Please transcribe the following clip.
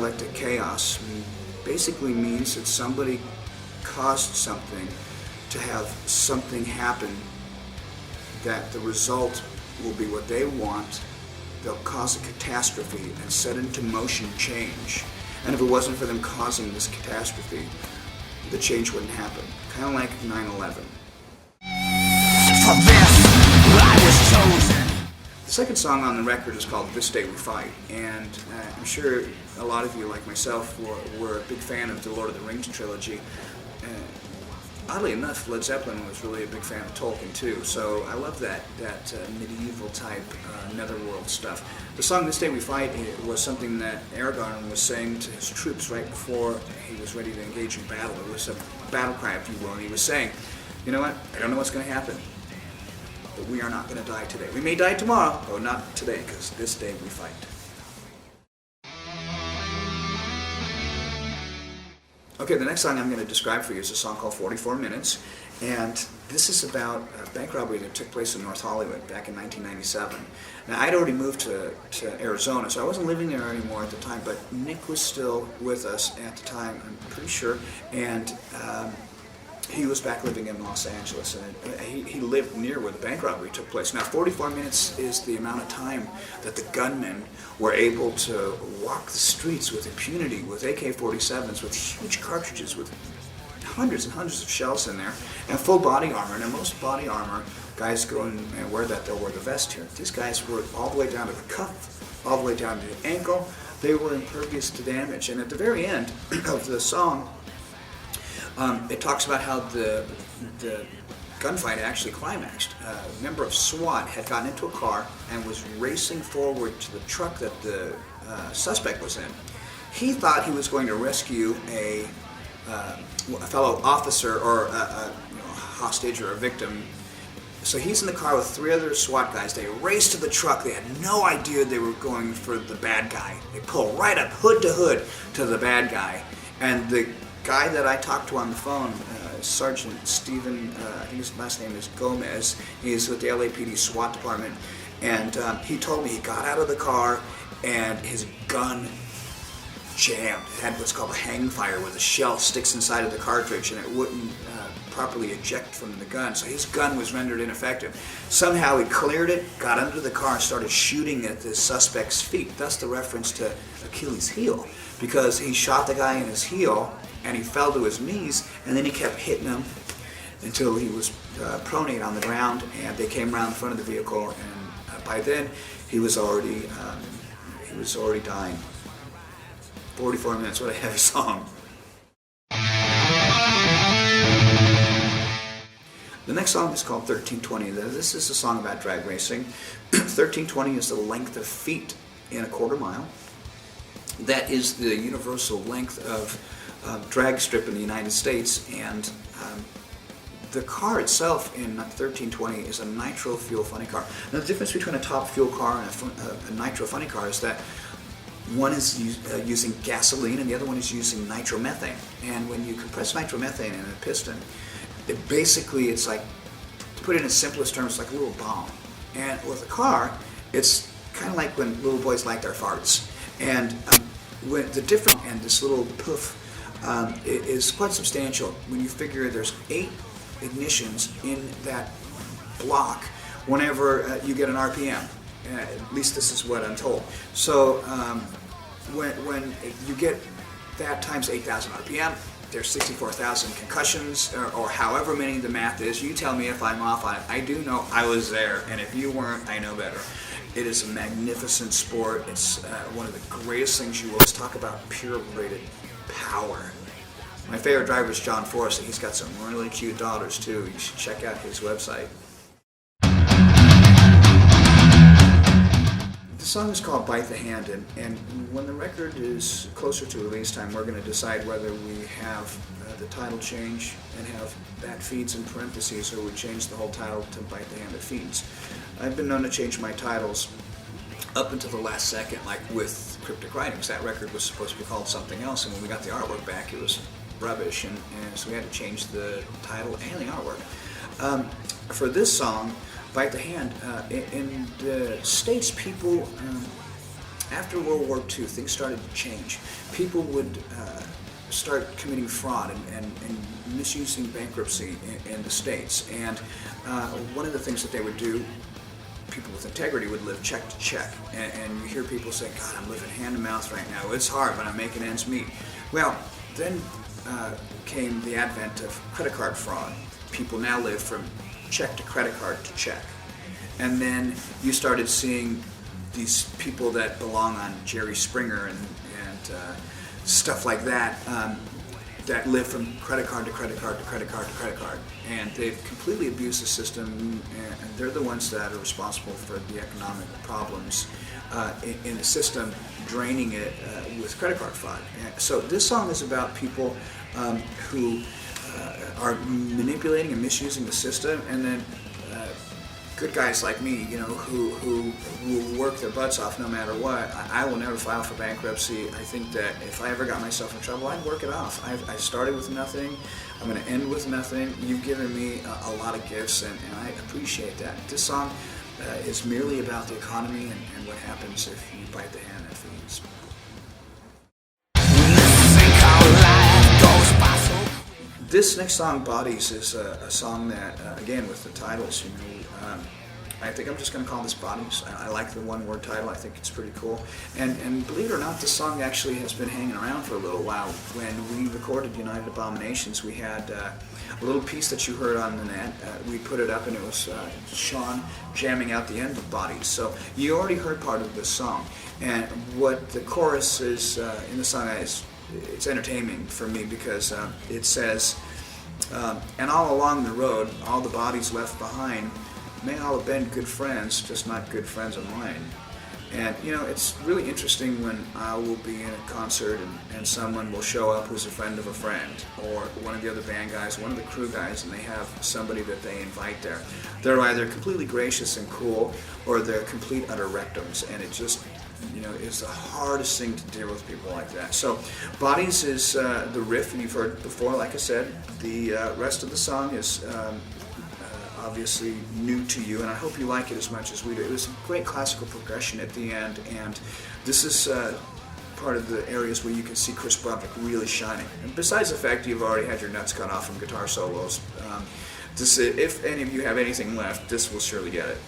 dialectic chaos basically means that somebody caused something to have something happen, that the result will be what they want. They'll cause a catastrophe and set into motion change. And if it wasn't for them causing this catastrophe, the change wouldn't happen. Kind of like 9/11. For this, I was chosen. The second song on the record is called This Day We Fight, and I'm sure a lot of you, like myself, were a big fan of the Lord of the Rings trilogy. Oddly enough, Led Zeppelin was really a big fan of Tolkien too, so I love that medieval type netherworld stuff. The song This Day We Fight was something that Aragorn was saying to his troops right before he was ready to engage in battle. It was a battle cry, if you will, and he was saying, you know what, I don't know what's going to happen, but we are not going to die today. We may die tomorrow, but not today, because this day we fight. Okay, the next song I'm going to describe for you is a song called 44 Minutes, and this is about a bank robbery that took place in North Hollywood back in 1997. Now, I'd already moved to Arizona, so I wasn't living there anymore at the time, but Nick was still with us at the time, I'm pretty sure, and he was back living in Los Angeles, and he lived near where the bank robbery took place. Now, 44 minutes is the amount of time that the gunmen were able to walk the streets with impunity, with AK-47s, with huge cartridges, with hundreds and hundreds of shells in there, and full body armor. Now, most body armor, guys go and wear that, they'll wear the vest here. These guys were all the way down to the cuff, all the way down to the ankle. They were impervious to damage, and at the very end of the song, it talks about how the gunfight actually climaxed. A member of SWAT had gotten into a car and was racing forward to the truck that the suspect was in. He thought he was going to rescue a fellow officer or a hostage or a victim. So he's in the car with 3 other SWAT guys. They race to the truck. They had no idea they were going for the bad guy. They pull right up, hood to the bad guy. And the guy that I talked to on the phone, Sergeant Stephen, I think his last name is Gomez. He's with the LAPD SWAT department, and he told me he got out of the car and his gun jammed. It had what's called a hang fire, where the shell sticks inside of the cartridge and it wouldn't properly eject from the gun. So his gun was rendered ineffective. Somehow he cleared it, got under the car, and started shooting at the suspect's feet. That's the reference to Achilles' heel, because he shot the guy in his heel and he fell to his knees, and then he kept hitting him until he was pronate on the ground, and they came around the front of the vehicle, and by then he was already dying. 44 minutes, what a heavy song. The next song is called 1320. This is a song about drag racing. 1320 is the length of feet in a quarter mile. That is the universal length of drag strip in the United States, and the car itself in 1320 is a nitro fuel funny car. Now, the difference between a top fuel car and a nitro funny car is that one is using gasoline and the other one is using nitromethane. And when you compress nitromethane in a piston, it's like, to put it in simplest terms, like a little bomb. And with a car, it's kind of like when little boys like their farts. And when the difference, and this little poof, is quite substantial when you figure there's 8 ignitions in that block whenever you get an RPM. At least this is what I'm told. So when you get that times 8,000 RPM, there's 64,000 concussions, or however many the math is. You tell me if I'm off on it. I do know I was there, and if you weren't, I know better. It is a magnificent sport. It's one of the greatest things. You always talk about purebrated power. My favorite driver is John Forrest, and he's got some really cute daughters too. You should check out his website. The song is called Bite the Hand, and when the record is closer to release time, we're going to decide whether we have the title change and have that feeds in parentheses, or we change the whole title to Bite the Hand that feeds. I've been known to change my titles up until the last second, like with Cryptic Writings. That record was supposed to be called something else, and when we got the artwork back, it was rubbish, and so we had to change the title and the artwork. For this song, Bite the Hand, in the States, people after World War II, things started to change. People would start committing fraud and misusing bankruptcy in the States. And one of the things that they would do, people with integrity would live check to check. And you hear people say, God, I'm living hand to mouth right now. It's hard, but I'm making ends meet. Well, then came the advent of credit card fraud. People now live from check to credit card to check. And then you started seeing these people that belong on Jerry Springer and stuff like that, that live from credit card to credit card to credit card to credit card. And they've completely abused the system, and they're the ones that are responsible for the economic problems in the system, draining it with credit card fraud. And so this song is about people who are manipulating and misusing the system, and then good guys like me, you know, who will work their butts off no matter what. I will never file for bankruptcy. I think that if I ever got myself in trouble, I'd work it off. I started with nothing. I'm going to end with nothing. You've given me a lot of gifts, and I appreciate that. This song is merely about the economy and what happens if you bite the hand that feeds. This next song, Bodies, is a song that, again, with the titles, you know, I think I'm just going to call this Bodies. I like the one-word title. I think it's pretty cool. And believe it or not, this song actually has been hanging around for a little while. When we recorded United Abominations, we had a little piece that you heard on the net. We put it up, and it was Sean jamming out the end of Bodies. So you already heard part of this song. And what the chorus is in the song is, it's entertaining for me because it says, and all along the road, all the bodies left behind may all have been good friends, just not good friends of mine. And you know, it's really interesting when I will be in a concert and someone will show up who's a friend of a friend, or one of the other band guys, one of the crew guys, and they have somebody that they invite there. They're either completely gracious and cool, or they're complete utter rectums, and it just, you know, it's the hardest thing to deal with people like that. So Bodies is the riff, and you've heard before, like I said. The rest of the song is obviously new to you, and I hope you like it as much as we do. It was a great classical progression at the end, and this is part of the areas where you can see Chris Broderick really shining. And besides the fact you've already had your nuts cut off from guitar solos, if any of you have anything left, this will surely get it.